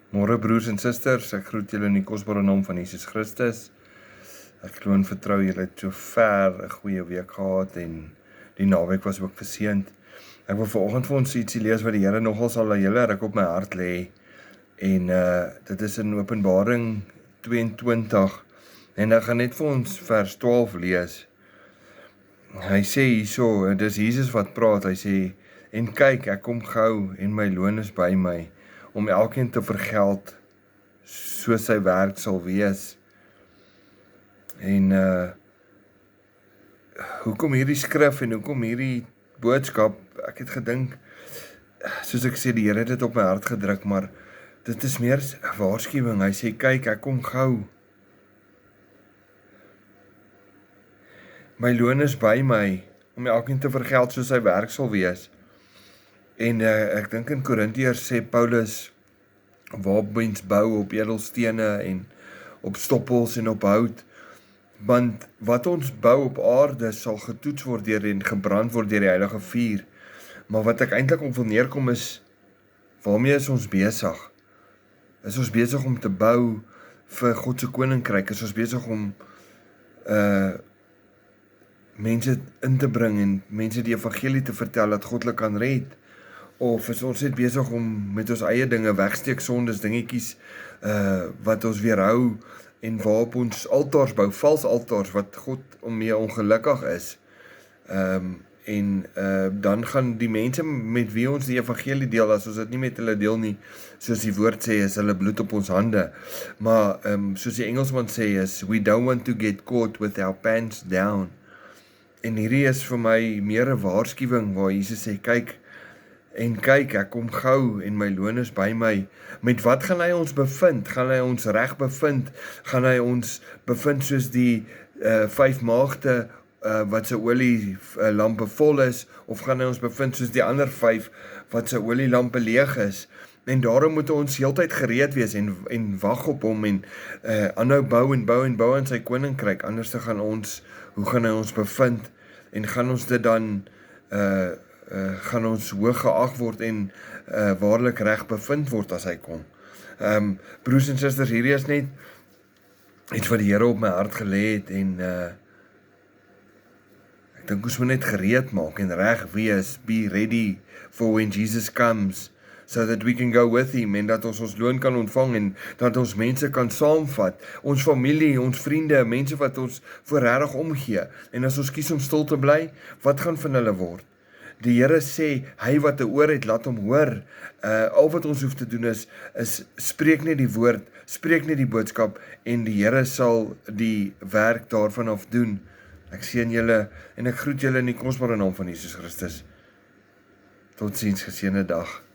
Môre broers en susters, ek groet julle in die kosbare naam van Jesus Christus. Ek glo en vertrou julle het so ver 'n goeie week gehad en die naweek was ook geseënd. Ek wil vanoggend vir ons ietsie lees wat die Here nogal sal 'n hele ruk op my hart lê. En dit is in Openbaring 22 en ek gaan net vir ons vers 12 lees. Hy sê hierso, dis Jesus wat praat, hy sê, en kyk, ek kom gou en my loon is by my, om elkeen te vergeld soos sy werk sal wees. En hoekom hierdie skrif en hoekom hierdie boodskap? Ek het gedink, soos ek sê, die Here het dit op my hart gedruk, maar dit is meer 'n waarskuwing. Hy sê, kyk, ek kom gou. My loon is by my, om elkeen te vergeld soos sy werk sal wees. En ek dink in Korintiërs sê Paulus, waar mens bou op edelstene en op stoppels en op hout, want wat ons bou op aarde sal getoets word en gebrand word deur die heilige vuur. Maar wat ek eintlik om wil neerkom is, waarmee is ons besig? Is ons besig om te bou vir God se koninkryk? Is ons besig om mense in te bring en mense die evangelie te vertel dat God hulle kan red? Of is ons net besig om met ons eie dinge wegsteek sondes, dingetjies wat ons weerhou en waarop ons altars bou, vals altars wat God mee ongelukkig is. Dan gaan die mense met wie ons die evangelie deel, as ons dit nie met hulle deel nie, soos die woord sê, is hulle bloed op ons hande. Maar soos die Engelsman sê, is we don't want to get caught with our pants down. En hierdie is vir my meer 'n waarskuwing waar Jesus sê, kyk, en kyk, ek kom gou en my loon is by my. Met wat gaan hy ons bevind? Gaan hy ons reg bevind? Gaan hy ons bevind soos die 5 maagde wat se olielampe vol is? Of gaan hy ons bevind soos die ander 5 wat se olielampe leeg is? En daarom moet ons heeltyd gereed wees en wag op hom en aanhou bou en bou en bou in sy koninkryk. Anders hoe gaan hy ons bevind? En gaan ons dit dan gaan ons hoog geag word en waarlik reg bevind word as hy kom. Broers en susters, hierdie is net iets wat die Here op my hart gelê het en ek dink ons moet net gereed maak en reg wees, be ready for when Jesus comes, so that we can go with him, en dat ons loon kan ontvang en dat ons mense kan saamvat, ons familie, ons vriende, mense wat ons voor regtig omgee. En as ons kies om stil te bly, wat gaan van hulle word? Die Here sê, hy wat 'n oor het, laat hom hoor. Al wat ons hoef te doen is spreek net die woord, spreek net die boodskap, en die Here sal die werk daarvan af doen. Ek seën julle, en ek groet julle in die kosbare naam van Jesus Christus. Totsiens, geseënde dag.